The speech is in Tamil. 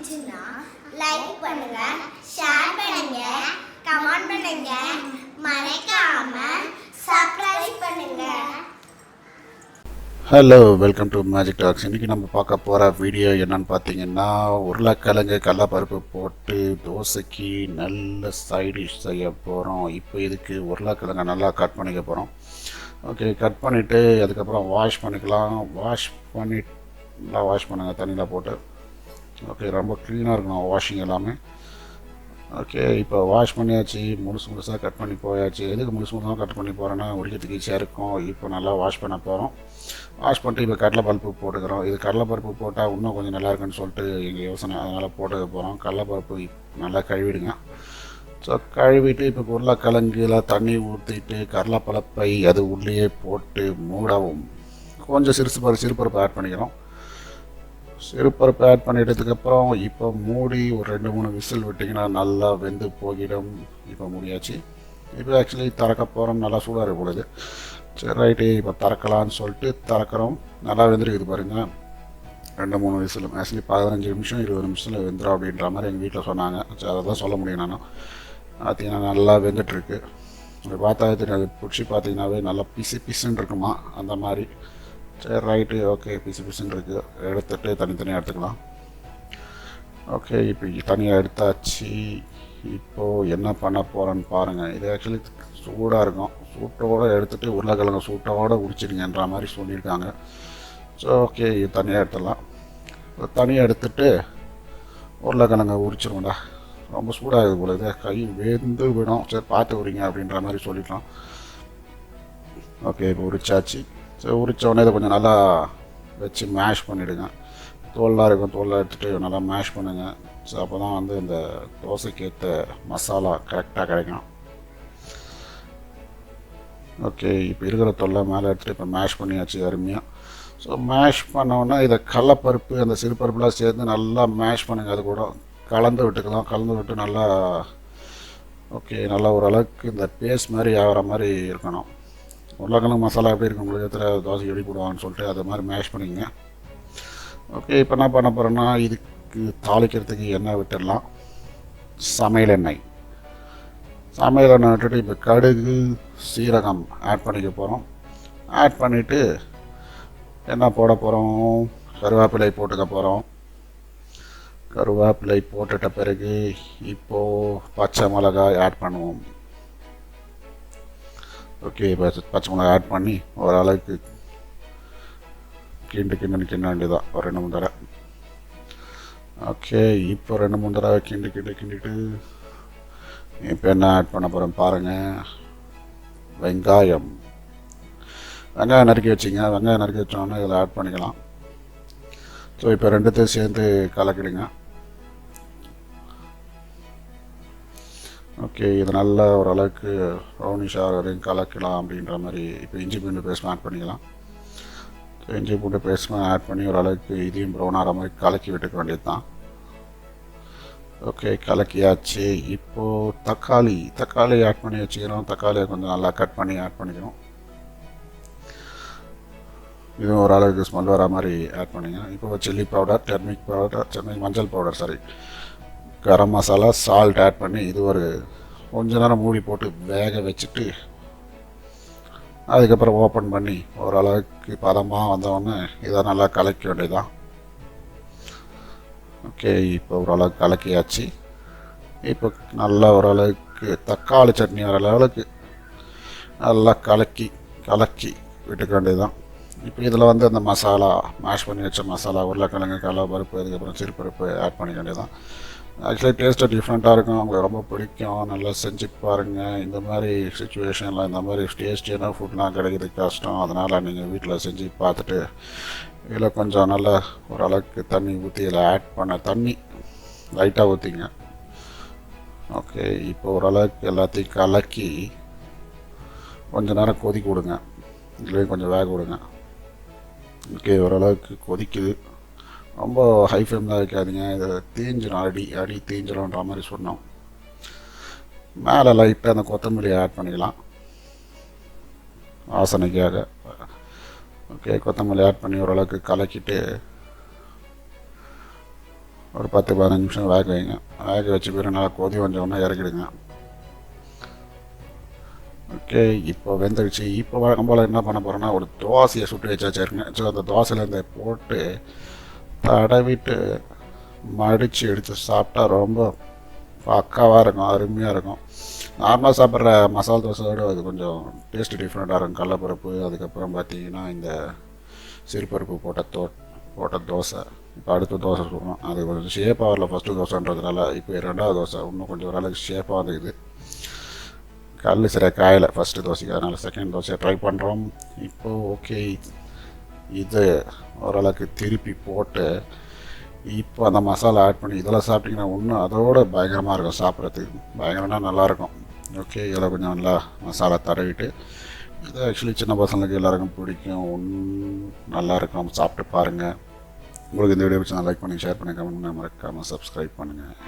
பிடிச்சிருந்தா லைக் பண்ணுங்க, ஷேர் பண்ணுங்க, கமெண்ட் பண்ணுங்க, மறக்காம சப்ஸ்கிரைப் பண்ணுங்க. Hello, welcome to magictalks. இன்றைக்கி நம்ம பார்க்க போகிற வீடியோ என்னன்னு பார்த்தீங்கன்னா, உருளைக்கிழங்கு கடலைப்பருப்பு போட்டு தோசைக்கு நல்ல சைடிஷ் செய்ய போகிறோம். இப்போ இதுக்கு உருளைக்கிழங்கை நல்லா கட் பண்ணிக்க போகிறோம். ஓகே, கட் பண்ணிவிட்டு அதுக்கப்புறம் வாஷ் பண்ணிக்கலாம். வாஷ் பண்ணுங்கள் தண்ணியில் போட்டு. ஓகே, ரொம்ப க்ளீனாக இருக்கணும் வாஷிங் எல்லாமே. ஓகே, இப்போ வாஷ் பண்ணியாச்சு, முழுசாக கட் பண்ணி போயாச்சு. எதுக்கு முழுசாக கட் பண்ணி போகிறேன்னா உரிக்கிறதுக்கு ஈஸியாக இருக்கும். இப்போ நல்லா வாஷ் பண்ண போகிறோம். வாஷ் பண்ணிட்டு இப்போ கடலைப்பருப்பு போட்டுக்கிறோம். இது கடலைப்பருப்பு போட்டால் இன்னும் கொஞ்சம் நல்லா இருக்குன்னு சொல்லிட்டு எங்கள் யோசனை, அதனால் போட்டுக்க போகிறோம். கடலைப்பருப்பு நல்லா கழுவிடுங்க. ஸோ கழுவிட்டு இப்போ உருளைக்கிழங்குல தண்ணி ஊற்றிட்டு கடலைப்பருப்பை அது உள்ளேயே போட்டு மூடவும். கொஞ்சம் சிறுபருப்பு ஆட் பண்ணிக்கிறோம். சிறுபருப்பு ஆட் பண்ணிட்டதுக்கப்புறம் இப்போ மூடி ஒரு 2-3 விசில் விட்டிங்கன்னா நல்லா வெந்து போகிடும். இப்போ மூடியாச்சு. இப்போ ஆக்சுவலி திறக்க போகிறோம். நல்லா சூடாக இருக்க பொழுது சரி ரைட்டு, இப்போ திறக்கலான்னு சொல்லிட்டு திறக்கிறோம். நல்லா வெந்துருக்குது பாருங்கள். 2-3 விசில், ஆக்சுவலி 15 நிமிஷம் 20 நிமிஷத்தில் வெந்துடும் அப்படின்ற மாதிரி எங்கள் வீட்டில் சொன்னாங்க. சரி, அதை தான் சொல்ல முடியும். நானும் பார்த்தீங்கன்னா நல்லா வெந்துட்டுருக்கு. அப்படி பார்த்தா தெரியாது, பிடிச்சி பார்த்தீங்கன்னாவே நல்லா பிசுன்னு இருக்குமா அந்த மாதிரி. சரி ரைட்டு, ஓகே, பிசுன்னு இருக்குது. எடுத்துகிட்டு தனித்தனியாக எடுத்துக்கலாம். ஓகே, இப்போ தனியாக எடுத்தாச்சு. இப்போது என்ன பண்ண போகிறேன்னு பாருங்கள். இது ஆக்சுவலி சூடாக இருக்கும். சூட்டோடு எடுத்துகிட்டு உருளைக்கிழங்கு சூட்டோடு உரிச்சிடுங்கன்ற மாதிரி சொல்லியிருக்காங்க. ஸோ ஓகே, இது தனியாக எடுத்துடலாம். தனியாக எடுத்துகிட்டு உருளைக்கிழங்கை உரிச்சிருவோம்டா. ரொம்ப சூடாகுது போல இது, கை வெந்து விடும். சரி பார்த்து உரிங்க அப்படின்ற மாதிரி சொல்லிக்கலாம். ஓகே, இப்போ உரிச்சாச்சு. சரி, உரித்தோடனே இதை கொஞ்சம் நல்லா வச்சு மேஷ் பண்ணிவிடுங்க. தோல்லாம் இருக்கும், தோல்லாம் எடுத்துகிட்டு நல்லா மேஷ் பண்ணுங்கள். ஸோ அப்போ தான் வந்து இந்த தோசைக்கு ஏற்ற மசாலா கரெக்டாக கிடைக்கும். ஓகே, இப்போ இருக்கிற தொல்லை மேலே எடுத்துகிட்டு இப்போ மேஷ் பண்ணியாச்சு அருமையாக. ஸோ மேஷ் பண்ணோன்னா இதை கடலைப்பருப்பு அந்த சிறுபருப்புலாம் சேர்ந்து நல்லா மேஷ் பண்ணுங்கள். அது கூட கலந்து விட்டுக்கலாம். கலந்து விட்டு நல்லா ஓகே, நல்லா ஓரளவுக்கு இந்த பேஸ்ட் மாதிரி ஆகிற மாதிரி இருக்கணும். உருளைக்கிழங்கு மசாலா எப்படி இருக்கும் உங்களுக்கு எத்தனை தோசை எப்படி போடுவாங்கன்னு சொல்லிட்டு அது மாதிரி மேஷ் பண்ணிங்க. ஓகே, இப்போ என்ன பண்ண போகிறேன்னா இதுக்கு தாளிக்கிறதுக்கு எண்ணெய் விட்டுடலாம். சமையல் எண்ணெய் விட்டுட்டு இப்போ கடுகு சீரகம் ஆட் பண்ணிக்க போகிறோம். ஆட் பண்ணிவிட்டு என்ன போட போகிறோம், கருவேப்பிலை போட்டுக்க போகிறோம். கருவேப்பிலை போட்டுட்ட பிறகு இப்போது பச்சை மிளகாய் ஆட் பண்ணுவோம். ஓகே, இப்போ பச்சை மிளகாய் ஆட் பண்ணி ஓரளவுக்கு கிண்ட வேண்டியதான் ஒரு 2-3 தடவை. ஓகே, இப்போ 2-3 தடவை கிண்டிட்டு இப்போ என்ன ஆட் பண்ண போகிறேன் பாருங்கள். வெங்காயம் நறுக்கி வச்சிங்க. வெங்காயம் நறுக்கி வச்சோன்னா இதில் ஆட் பண்ணிக்கலாம். ஸோ இப்போ ரெண்டுத்தையும் சேர்ந்து கலக்கிடுங்க. ஓகே, இது நல்லா ஓரளவுக்கு ப்ரௌனிஷாக வரையும் கலக்கலாம் அப்படின்ற மாதிரி. இப்போ இஞ்சி பூண்டு பேஸ்ட் ஆட் பண்ணிக்கலாம். ஸோ இஞ்சி பூண்டு பேஸ்ட் ஆட் பண்ணி ஓரளவுக்கு இதையும் ப்ரௌன் ஆகிற மாதிரி கலக்கி விட்டுக்க வேண்டியது தான். ஓகே, கலக்கியாச்சு. இப்போது தக்காளி ஆட் பண்ணி வச்சுக்கிறோம். தக்காளியை கொஞ்சம் நல்லா கட் பண்ணி ஆட் பண்ணிக்கிறோம். இதுவும் ஓரளவுக்கு ஸ்மெல் வர மாதிரி ஆட் பண்ணிங்க. இப்போ சில்லி பவுடர், டர்மரிக் மஞ்சள் powder, garam masala, salt add பண்ணி இது ஒரு கொஞ்ச நேரம் மூடி போட்டு வேக வச்சுட்டு அதுக்கப்புறம் ஓப்பன் பண்ணி ஓரளவுக்கு பதமாக வந்தோடனே இதை நல்லா கலக்க வேண்டியதுதான். ஓகே, இப்போ ஓரளவுக்கு கலக்கியாச்சு. இப்போ நல்லா ஓரளவுக்கு தக்காளி சட்னி வர லெவலுக்கு நல்லா கலக்கி விட்டுக்க வேண்டியதுதான். இப்போ இதில் வந்து அந்த மசாலா மேஷ் பண்ணி வச்ச மசாலா, உருளைக்கிழங்கு, கடலைப்பருப்பு, அதுக்கப்புறம் சிறுபருப்பு ஆட் பண்ணிக்க வேண்டியதுதான். ஆக்சுவலி டேஸ்ட்டு டிஃப்ரெண்ட்டாக இருக்கும். உங்களுக்கு ரொம்ப பிடிக்கும். நல்லா செஞ்சு பாருங்கள். இந்த மாதிரி சுச்சுவேஷனில் இந்த மாதிரி டேஸ்டியான ஃபுட்லாம் கிடைக்கிறது கஷ்டம். அதனால் நீங்கள் வீட்டில் செஞ்சு பார்த்துட்டு இதில் கொஞ்சம் நல்லா ஓரளவுக்கு தண்ணி ஊற்றி இதில் ஆட் பண்ண தண்ணி லைட்டாக ஊற்றிங்க. ஓகே, இப்போ ஓரளவுக்கு எல்லாத்தையும் கலக்கி கொஞ்சம் நேரம் கொதிக்க விடுங்க. இதுலேயும் கொஞ்சம் வேக விடுங்க. ஓகே, ஓரளவுக்கு கொதிக்குது. ரொம்ப ஹை ஃப்ளேமில் வைக்காதீங்க. இதை தீஞ்சிடும், அடி தீஞ்சிடும்ன்ற மாதிரி சொன்னோம். மேலே லைட்டாக அந்த கொத்தமல்லி ஆட் பண்ணிக்கலாம் வாசனைக்காக. ஓகே, கொத்தமல்லி ஆட் பண்ணி ஓரளவுக்கு கலக்கிட்டு ஒரு 10-15 நிமிஷம் வேக வைங்க. வேக வச்ச பிறகு நல்லா கொதி வந்தோடனே இறக்கிடுங்க. ஓகே, இப்போ வெந்துடுச்சு. இப்போ வழக்கம் போல் என்ன பண்ண போகிறோன்னா, ஒரு தோசையை சுட்டு வச்சாச்சுருங்க. ஸோ அந்த தோசையில் இந்த போட்டு தடவிட்டு மடித்து எடுத்து சாப்பிட்டா ரொம்ப பக்காவாக இருக்கும், அருமையாக இருக்கும். நார்மலாக சாப்பிட்ற மசாலா தோசையோடு அது கொஞ்சம் டேஸ்ட்டு டிஃப்ரெண்ட்டாக இருக்கும். கடலைப்பருப்பு, அதுக்கப்புறம் பார்த்தீங்கன்னா இந்த சிறுபருப்பு போட்ட தோசை. இப்போ அடுத்த தோசை சுடணும். அது கொஞ்சம் ஷேப்பாக வரல ஃபஸ்ட்டு தோசைன்றதுனால. இப்போ 2வது தோசை இன்னும் கொஞ்சம் ஓரளவுக்கு ஷேப்பாக வந்துக்குது. கல் சரியாக காயலை ஃபஸ்ட்டு தோசைக்கு, அதனால் செகண்ட் தோசையை ட்ரை பண்ணுறோம். இப்போது ஓகே, இது ஓரளவுக்கு திருப்பி போட்டு இப்போ அந்த மசாலா ஆட் பண்ணி இதெல்லாம் சாப்பிட்டிங்கன்னா இன்னும் அதோட பயங்கரமாக இருக்கும். சாப்பிட்றதுக்கு பயங்கரமாக நல்லாயிருக்கும். ஓகே, இதில் கொஞ்சம் நல்லா மசாலா தடவிட்டு, இது ஆக்சுவலி சின்ன பசங்களுக்கு எல்லாருக்கும் பிடிக்கும், நல்லாயிருக்கும். சாப்பிட்டு பாருங்கள். உங்களுக்கு இந்த வீடியோ பிடிச்சா லைக் பண்ணி, ஷேர் பண்ணி, கமெண்ட் பண்ணி, மறக்காமல் சப்ஸ்கிரைப் பண்ணுங்கள்.